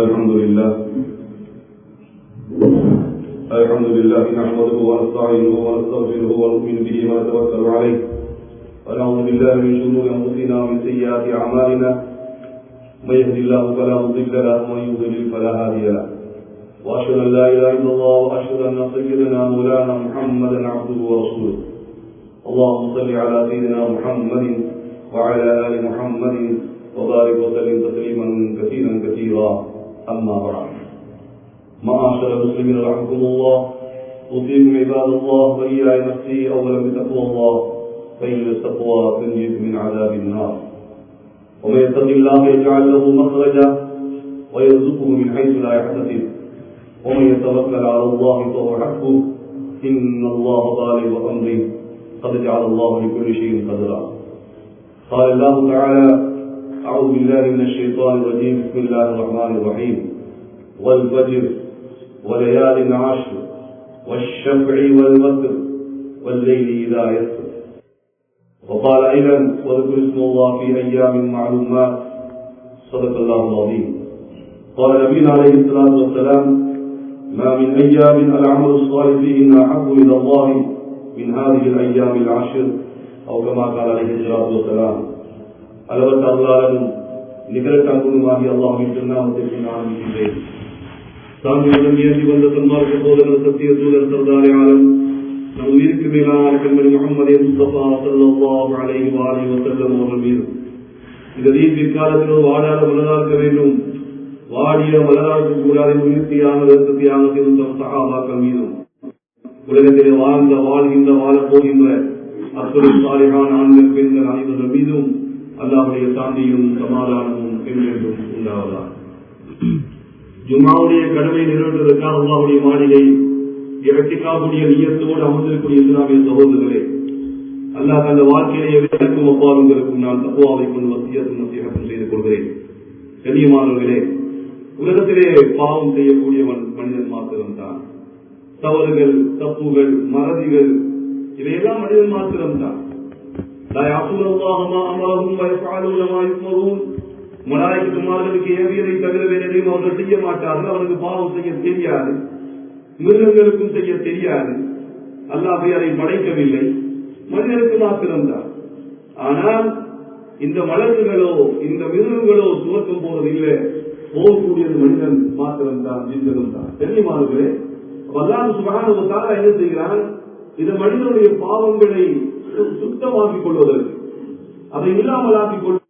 الحمد لله نحمده ونستعينه ونستغفره ونؤمن به ونتوكل عليه ونعوذ بالله من شرور انفسنا ومن سيئات اعمالنا من يهد الله فلا مضل له ومن يضلل فلا هادي له واشهد ان لا اله الا الله واشهد ان سيدنا مولانا محمدا عبده ورسوله اللهم صل على سيدنا محمد وعلى ال محمد وبارك وسلم تسليما كثيرا كثيرا اما بعد معاشر المسلمين رحمكم الله اوصيكم عباد الله واياي نفسي اولا بتقوى الله فان التقوى تنجيكم من عذاب النار ومن يتق الله يجعل له مخرجا ويرزقه من حيث لا يحتسب ومن يتوكل على الله فهو حسبه ان الله بالغ امره قد جعل الله لكل شيء قدرا قال الله تعالى اعوذ بالله من الشيطان الرجيم بسم الله الرحمن الرحيم والفجر وليال عشر والشفع والوتر والليل اذا يسر وقال ايضا واذكر اسم الله في ايام معلومات صدق الله العظيم قال نبينا عليه الصلاه والسلام ما من ايام العمل الصالح فيهن احب الى الله من هذه الايام العشر او كما قال عليه الصلاه والسلام அளவற்ற அருளாளனும் நிகரற்ற அன்புமாகிய அல்லாஹ்வின் திருநாமத்திற்கு நான் ஆரம்பிக்கின்றேன். சாந்தியுடன் ஏற்றி வந்த சன்மார்க்க சோதரர் சத்திய தூதர் சர்தாரே ஆலம் நம் உயிருக்கு மேலான கண்மணி முஹம்மது முஸ்தபா ஸல்லல்லாஹு அலைஹி வஸல்லம் அவர்கள் மீது இந்த தீர்க்காலத்தில் வாடாத மலராக்க வேண்டும், வாடிய மலராக்க கூடாத உயிர்த்தியான ரத்தத்தியான செய்த சஹாபாக்கள் மீதும் உலகத்திலே வாழ்கின்ற வாழப் போகின்ற அத்துறை சாலிஹான ஆண்கள் பெண்கள் அனைவர்கள் மீதும் அல்லாஹ்வுடைய சாந்தியும் சமாதானமும் என்றென்றும் உண்டாவதாக. ஜும்ஆவுடைய கடமை நிறைவேற்றுவதற்காக அல்லாஹ்வுடைய மாளிகை இறக்கிக்காக்கூடிய நியத்தோடு அமர்ந்திருக்கூடிய இஸ்லாமிய சகோதரர்களே, அல்லாஹ் தந்த வாழ்க்கையிலே எவருக்கும் அப்பாவுங்களுக்கும் நான் தக்வாவை கொண்டு வசியத்தும் நசீஹத்தும் செய்து கொள்கிறேன். கண்ணியமானவர்களே, உலகத்திலே பாவம் செய்யக்கூடிய மனிதன் மாத்திரம்தான். தவறுகள், தப்புகள், மறதிகள் இவையெல்லாம் மனிதன் மாத்திரம்தான். மலாய்க்குமார்களுக்கு ஏவியதை தவிர வேறையும் அவர்கள் செய்ய மாட்டார்கள். அவருக்கு பாவம் செய்ய தெரியாது, மிருகங்களுக்கும் செய்ய தெரியாது. அல்லாஹ் அதை படைக்கவில்லை, மனிதனுக்கு மாத்திரம்தான். ஆனால் இந்த மலர்களோ இந்த மிருகங்களோ சுமக்கும் போவதில்லை, போகக்கூடியது மனிதன் மாத்திரம்தான், ஜிந்தனும் தான். தெரியுமானவர்களே, அல்லாஹ் சுப்ஹானஹு வ தஆலா என்ன செய்கிறான்? இந்த மனிதனுடைய பாவங்களை சுத்தமாக்கிக் கொள்வதற்கு, அதை இல்லாமலாக்கிக் கொள்வதற்கு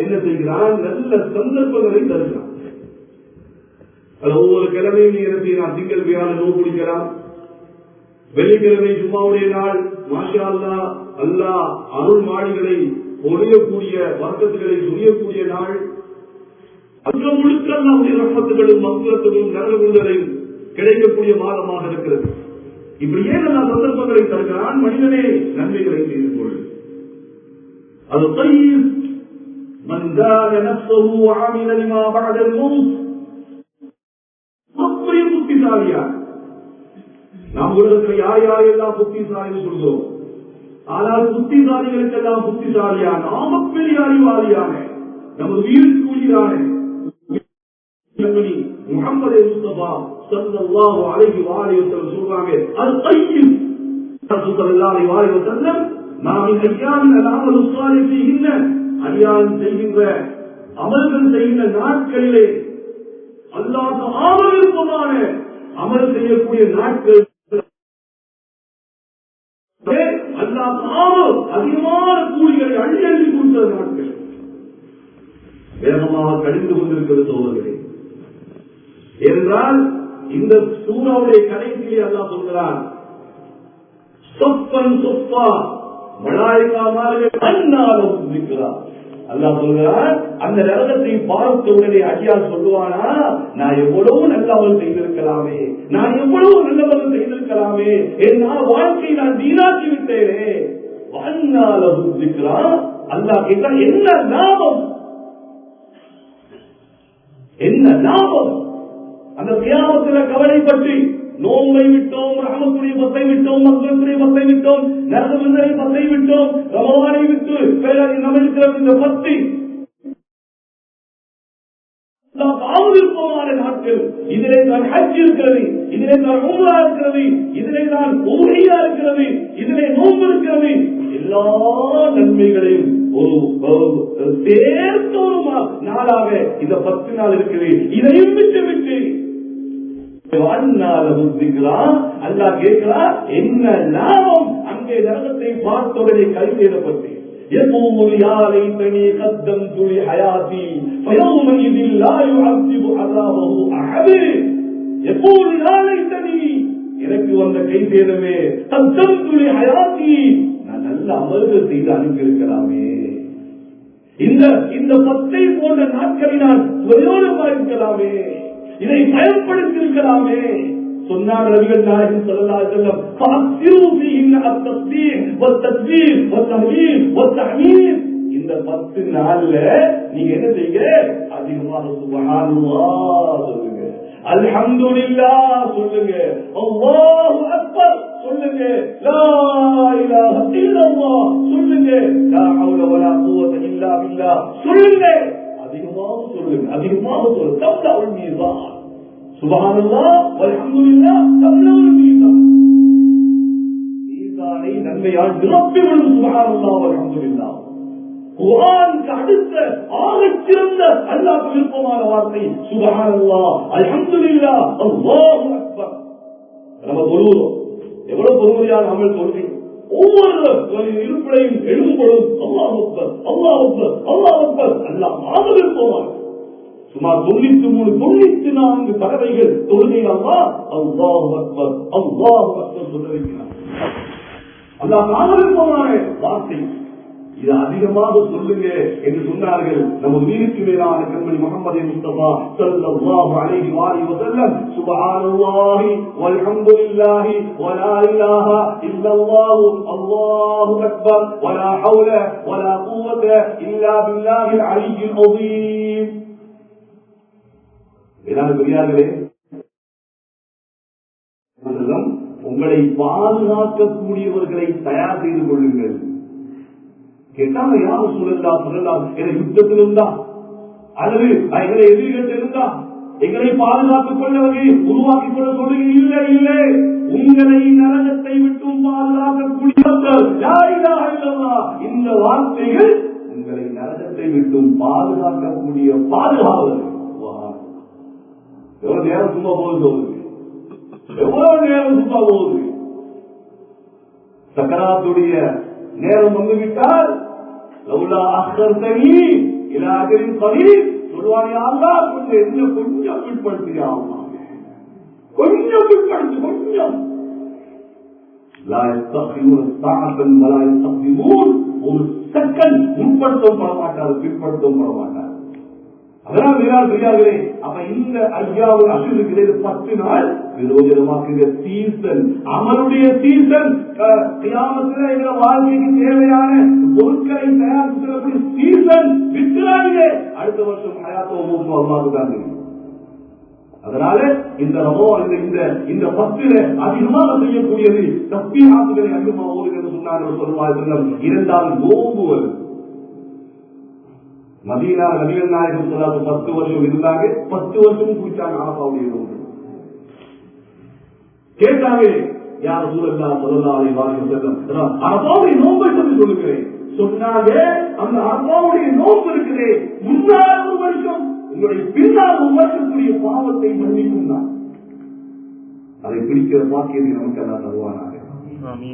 என்ன செய்கிறான்? நல்ல சந்தர்ப்பங்களை தருகிறான். ஒவ்வொரு கிழமையும் நீ என்ன செய்யலாம்? திங்கள் வியாழன் நோன்பு பிடிக்கலாம், வெள்ளிக்கிழமை ஜும்மாவுடைய நாள் மாஷா அல்லாஹ் அல்லாஹ் அருள் மாளிகளை ஒழியக்கூடிய வர்க்கத்துகளை சுழியக்கூடிய நாள், அங்க முழுக்க நம்முடைய ரஹ்மத்துகளும் மக்ஃபிரத்துகளும் நரகங்களையும் கிடைக்கக்கூடிய மாதமாக இருக்கிறது. இப்படியே நல்ல சந்தர்ப்பங்களை தருகிறான். மனிதனே நன்மைகளை செய்து கொள். அது அப்படியே புத்திசாலியா. நாம் உலகத்தில் யார் யாரெல்லாம் புத்திசாலின்னு சொல்கிறோம், ஆனால் புத்திசாலிகளுக்கெல்லாம் புத்திசாலியா நாம பெரிய அறிவாளியான நமது உயிருக்கு உயிரான முஹம்மது முஸ்தபா ஸல்லல்லாஹு அலைஹி வஸல்லம் சொல்றாங்க, அது தையிப் ஸல்லல்லாஹு அலைஹி வஸல்லம் நாமின் ஐயாமின் அல்-அமலு ஸாலிஹ் ஃபீஹின்ன, அடியான் செய்கின்ற அமல்கள் செய்கின்ற நாட்களிலே அல்லாஹ் ஆமலுக்குமான அமல் செய்யக்கூடிய நாட்கள், அல்லாஹ் அதிகமான கூலிகளை அள்ளி அள்ளி கொடுத்த நாட்கள் வேகமாக கடிந்து கொண்டிருக்கிறது சோதர்களே. என்றால் இந்த சூறாவுடைய கடைசியிலே அல்லாஹ் சொல்கிறான், சொப்பன் சொப்பா மலாயிகாமார்கள் அன்னாலும் இருக்கிறார். அல்லாஹ் சொல்கிறார், அந்த நரகத்தை பார்த்த உடனே அடியார் சொல்லுவானா, நான் எவ்வளவு நல்லவன் செய்திருக்கலாமே, நான் எவ்வளவு நல்லவன் செய்திருக்கலாமே, என்னால் வாழ்க்கை நான் வீணாக்கி விட்டேனே. அன்னாலும் இருக்கிறார். அல்லாஹ் கேட்டா என்ன லாபம், என்ன லாபம்? அந்த கியாமத்தில் கவலை பற்றி நோம்பை விட்டோம், ரஹமத்துடைய பத்தை விட்டோம், மக்ரத்துடைய பத்தை விட்டோம், நரகமந்தரை பத்தை விட்டோம், ரமலானை விட்டு நம்ம இருக்கிற இந்த பத்தி விருப்பமான நாட்கள். இதிலே தான் ஹஜ் இருக்கிறது, இதிலே தான் உம்ரா இருக்கிறது, இதிலே தான் உஹ்ரியா இருக்கிறது, இதிலே நோன்பு இருக்கிறது. எல்லா நன்மைகளையும் ஒரு சேர்த்த ஒரு நாளாக இந்த 10 நாள் இருக்குது. இதையும் விட்டு அல்லா கேட்கிறார், என்ன லாபம்? அங்கே நரகத்தை பார்த்தோடனே கை செய்யப்பட்டு يقول يا ليتني قدمت لحياتي فيومئذ لا يعذب عذابه أحد. يقول يا ليتني, எனக்கு வந்த கை சேதமே, قدمت لحياتي, நான் நல்ல அமல்கள் செய்து அனுப்பியிருக்கலாமே, இந்த 10 போன்ற நாட்களை நான் பிரயோஜனமாயிருக்கலாமே, இதை பயன்படுத்தியிருக்கலாமே. சொன்னார் நபிகள் நாயகம் ஸல்லல்லாஹு அலைஹி வஸல்லம், ஃபஅக்ஸிரு ஃபீஹின் அத்-தஸ்பீஹ் வத்-தக்பீர் வத்-தஹ்லீல் வத்-தஹ்மீத். இந்த 10 நாள்ல நீங்க என்ன செய்யுங்க? அதிகமாக சுப்ஹானல்லாஹ் சொல்லுங்க, அல்ஹம்துலில்லாஹ் சொல்லுங்க, அல்லாஹு அக்பர் சொல்லுங்க, லா இலாஹ இல்லல்லாஹ் சொல்லுங்க, லா ஹவுல வலா குவத இல்லா பில்லாஹ் சொல்லுங்க. அதிகமாக சொல்லுங்க, அதிகமாக சொல்லுங்க. தப்லஉல் மீசான். சுப்ஹானல்லாஹ் வல்ஹம்துலில்லாஹ் தப்லஉல் மீசான். மீசானை நன்மையால் நிரப்பிவிடும். சுப்ஹானல்லாஹ் வல்ஹம்துலில்லாஹ் குர்ஆனுக்கு அடுத்த ஆகச்சிறந்த அல்லாஹ்வுக்கு விருப்பமான வார்த்தை சுப்ஹானல்லாஹ், அல்ஹம்துலில்லாஹ், அல்லாஹு அக்பர். நம்ம சொல்லுவோம், எவ்வளவு பொறுமையான அமல் சொல்றீங்க. ஒவ்வொரு இருப்பிடையும் எழும்பொழுது அல்லாஹ் அக்பர், அல்லாஹ் அக்பர், அல்லாஹ் அக்பர், அல்லாஹ் விருப்பமான சுமார் 93 94 தடவைகள் தொழுகையில் அல்லாஹ் அல்லாஹு அக்பர், அல்லாஹு அக்பர் சொல்ல வைக்கிறார். அல்லாஹ் விருப்பமான வார்த்தை. இது அதிகமாக சொல்லுங்க என்று சொன்னார்கள் நமது வீருக்கு மேலான கண்மணி முஹம்மது முஸ்தபா ஸல்லல்லாஹு அலைஹி வஸல்லம். சுப்ஹானல்லாஹி வல்ஹம்துலில்லாஹி வலா இலாஹா இல்லல்லாஹு அல்லாஹு அக்பர் வலா ஹவுல வலா குவத இல்லா பில்லாஹில் அலிய்யில் அஸீம். பெரியார்களே, உங்களை பாதுகாக்கக்கூடியவர்களை தயார் செய்து கொள்ளுங்கள். கேட்டாங்க, யாரும் சொல்லலாம் என யுத்தத்தில் இருந்தா அல்லது எங்களை எதிரிகள் இருந்தா எங்களை பாதுகாத்துக் கொள்ளவர்கள் உருவாக்கிக் கொள்ள சொல்லுங்க. இல்லை இல்லை, உங்களை நரகத்தை விட்டும் பாதுகாக்கக்கூடியவர்கள் இந்த வார்த்தைகள் உங்களை நரகத்தை விட்டும் பாதுகாக்கக்கூடிய பாதுகாவலர்கள். எவ்வளவு நேரம் சும்மா போகுது, எவ்வளவு நேரம் சும்மா போகுது. சக்கராத்துடைய நேரம் வந்துவிட்டால் சொல்லுவாங்க, கொஞ்சம் கொஞ்சம் பிற்படுத்தியா, கொஞ்சம் பிற்படுத்து, கொஞ்சம் ஒரு செகண்ட் முற்படுத்தவும் பட மாட்டார், பிற்படுத்தவும் பட மாட்டார். அதனால் பெரியார்களே, அப்ப இந்த ஐயாவது அசுருக்கு 10 நாள் விரோஜனமாக்குங்க. Season, அமலுடைய season. கியாமத்தில் எங்க வாழ்க்கைக்கு தேவையான பொருட்களை தயார் செய்யக்கூடிய சீசன். விட்டுறாங்க, அடுத்த வருஷம் ஹயாத்தோ மூச்சு அல்லாஹ் தான். அதனால இந்த 10 அதிகமாக செய்யக்கூடியது தஸ்பீஹாத்துகளை அதிகமாக ஓடுங்க என்று சொன்னார்கள். சொல்லுவார்கள், 2ஆவது நோன்பு வருது. மதீனா நபிகள் நாயகம் 10 வருஷம் இருந்தாங்க, 10 வருஷம் குடிச்சாங்க அரபாவுடைய நோன்பு. கேட்டாங்க, யார் ரசூலுல்லாஹ் ஸல்லல்லாஹு அலைஹி வஸல்லம் அரபாவுடைய நோன்பை பற்றி சொல்லுகிறேன். சொன்னாங்க, அந்த அரபாவுடைய நோன்பு இருக்கிறே, முன்னாள் ஒரு வருஷம் உங்களுடைய பின்னால் ஒரு வருஷத்துடைய பாவத்தை மன்னிக்கும் தான். அதை பிடிக்கிற பாக்கியத்தை நமக்கு எல்லாம் தருவானாக.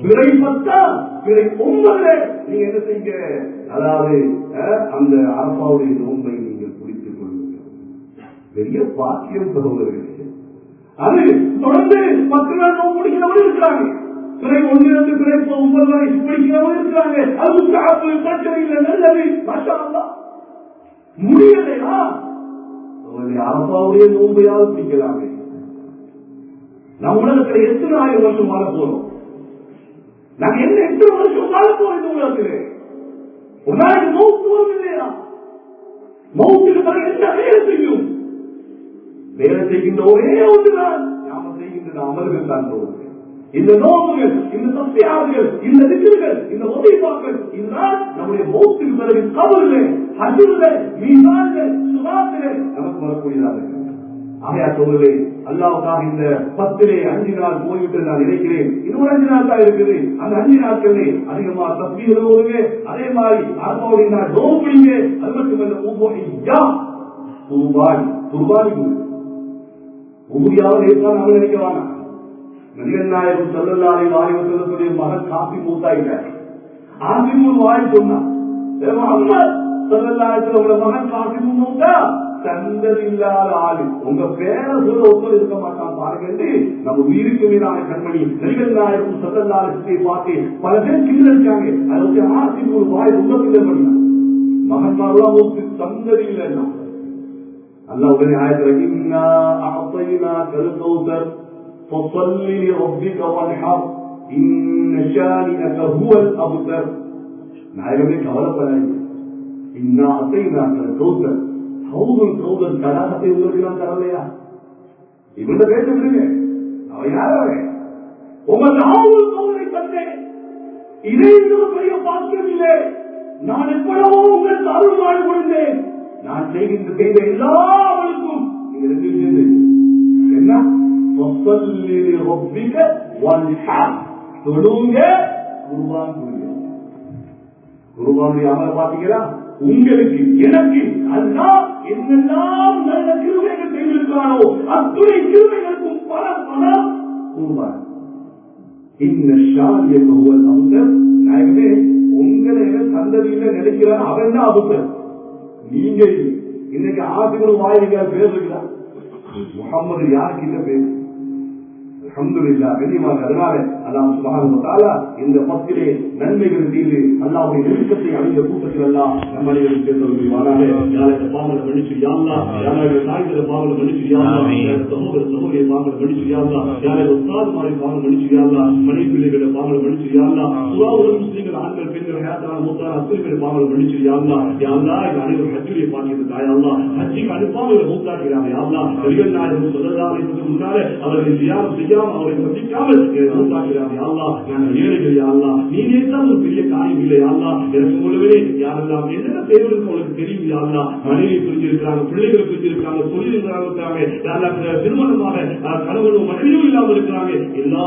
பிறை 10 பிறை 9 நீங்க என்ன செய்ய, அதாவது அந்த அரபாவுடைய நோன்பை நீங்கள் பிடித்துக் கொள்ளுங்கள். பெரிய பாக்கியம் சகோதரர்களே. அது தொடர்ந்து 10 நாள் நோன்பு பிடிக்கிறவர்கள் இருக்கிறாங்க. பிறை 1 2 பிறை 9 வரை பிடிக்கிறவர்கள் இருக்கிறாங்க. அது பிரச்சனை இல்லை, நல்லது, மாஷா அல்லாஹ். முடியலையா அரபாவுடைய நோன்பையாவது பிடிக்கலாமே. நம் உலகத்தில் எத்தனை ஆயிரம் வருஷம் வாழ போறோம்? நாங்க என்ன எத்தனை வருஷம் வாழ போறோம் இந்த உலகத்திலே? ஒரு நாளைக்கு மௌத்து வரும் இல்லையா? மௌத்துக்கு பிறகு என்ன வேலை செய்யும்? வேலை செய்கின்ற ஒரே ஒன்றுதான் நாம செய்கின்ற அமல்கள் தான். இந்த நோக்குகள், இந்த தஸ்பீஹாத்துகள், இந்த திக்ர்கள், இந்த வதீஃபாக்கள், இதுதான் நம்முடைய மௌத்துக்கு பிறகு கபரிலே, ஹஜ்ரிலே, மீசானிலே, சுராத்திலே நமக்கு வரக்கூடிய ஆகையா சொல்லுவே அல்லாஹ்வுக்காக இந்த 10 5 நாள் போய்விட்டு நான் நினைக்கிறேன். இன்னும் 5 நாள் தான் இருக்குது. அந்த 5 நாட்களே அதிகமா தஸ்பீஹ் ஓதுங்க. அதே மாதிரி அர்பாவுடைய நாள் நோம்புங்க. அது மட்டுமல்ல உபுஹிய்யா குர்பானி உபுஹிய்யாவை ஏற்றாலும் நினைக்கவாங்க. நபிகள் நாயகம் ஸல்லல்லாஹு அலைஹி வஸல்லம் மகன் காசிம் மூத்தாயிட்டார். ஆசிமுல் வாய் சொன்னார், முஹம்மத் ஸல்லல்லாஹு அலைஹி வஸல்லம் மகன் காசிம் மூத்தா சந்ததி இல்லாத ஆளு உங்க பேர சொல்ல ஒருத்தர் இருக்க மாட்டான் பாருங்க. நம்ம உயிருக்கு மீதான கண்மணி நபிகள் நாயகம் ஸல்லல்லாஹு அலைஹி வஸல்லம் பார்த்து பல பேர் கிண்டடிச்சாங்க. அதை ஆசிமுல் வாய் ரொம்ப கிண்டல் பண்ணார். மகன்மாரெல்லாம் ஒரு சந்ததி இல்லைன்னா அல்லாஹ் உடனே ஆயத்துல இன்னா அஅதைனாகல் கௌஸர் ஃபஸல்லி லிரப்பிக வன்ஹர் இன்ன ஷானிஅக ஹுவல் அப்தர். நாயகமே கவலைப்படாதீங்க. இன்னா அஅதைனாகல் கௌஸர் ஹவுதுல் கௌஸர் தடாகத்தை உங்களுக்கு நான் தரலையா? இவங்க பேசுறீங்க அவன் யாரவே உங்களுக்கு ஹவுதுல் கௌஸரை தந்தேன். இதை ஒரு பெரிய பாக்கியம் இல்லை. நான் எப்படவோ உங்களுக்கு அருள்வாழ் கொடுத்தேன். நான் செய்த எல்லாருக்கும் இந்த 2 விஷயம் என்ன? ஃபஸல்லி லிரப்பிக வன்ஹர் தொழுங்க குர்பான் கொடுங்க. குர்பானுடைய அமல பாத்தீங்களா? உங்களுக்கு எனக்கு அல்லாஹ் என்னெல்லாம் நல்ல கிருபைகள் செய்திருக்கிறானோ அத்துணை கிருபைகளுக்கும் பலம் குர்பான். இன்ன ஷானிஅக ஹுவல் அப்தர். நாயகமே உங்களை சந்ததியில நினைக்கிறான் அவன் தான் அபுத்தர். நீங்க இன்னைக்கு ஆசிரியர் வாயிலுக்கு பேர் இருக்கிறார். முகம்மது யாருக்கிட்ட பேர் அல்ஹம்துலில்லாஹ் கண்ணியமாக. அதனால அல்லாஹ் சுப்ஹானஹு வ தஆலா இந்த 10 நன்மைகள் செய்து அல்லாஹ்வுடைய நெருக்கத்தை அடைந்த கூட்டத்தில் எல்லாம் நம்ம அனைவரும் சேர்ந்தவர்களாக யாருக்கு பாவங்களை மன்னிச்சு யா அல்லாஹ், யாருக்கு தாய்களை பாவங்களை மன்னிச்சு யா அல்லாஹ், யாருக்கு சகோதரிய பாவங்களை மன்னிச்சு யா அல்லாஹ், யாருக்கு உஸ்தாதுமாரி பாவங்களை மன்னிச்சு யா அல்லாஹ், மனைவி பிள்ளைகளை பாவங்களை மன்னிச்சு யா அல்லாஹ், சுவாவுடன் முஸ்லிம்கள் ஆண்கள் பெண்கள் ஹயாத்தான மூத்தான அத்தனை பாவங்களை மன்னிச்சு யா அல்லாஹ். யா அல்லாஹ் இந்த அனைவரும் ஹஜ்ஜுடைய பாக்கியத்தை தாயா அல்லாஹ், ஹஜ்ஜுக்கு அனுப்பாமல் மூத்தாக்கிறாங்க யா அல்லாஹ். நபிகள் நாயகம் ஸல்லல்லாஹு அலைஹி வஸல்லம் முன்னாலே அவர்களை ஜியாரத் செய்யாமல் அவரை சந்திக்காமல் மூத்தாக்கிறாங்க யா அல்லாஹ். நாங்கள் ஏழைகள் யா அல்லாஹ், நீ நினைத்தால் ஒரு பெரிய காரியம் இல்லை யா அல்லாஹ். எனக்கு சொல்லவே யாரெல்லாம் என்னென்ன தேவைகளுக்கு அவளுக்கு தெரியும் யா அல்லாஹ். மனைவி பிரிஞ்சிருக்கிறாங்க, பிள்ளைகள் பிரிஞ்சிருக்காங்க, தொழில் இருக்காங்க, திருமணமாக கணவனும் மனைவியும் இல்லாமல் இருக்கிறாங்க. எல்லா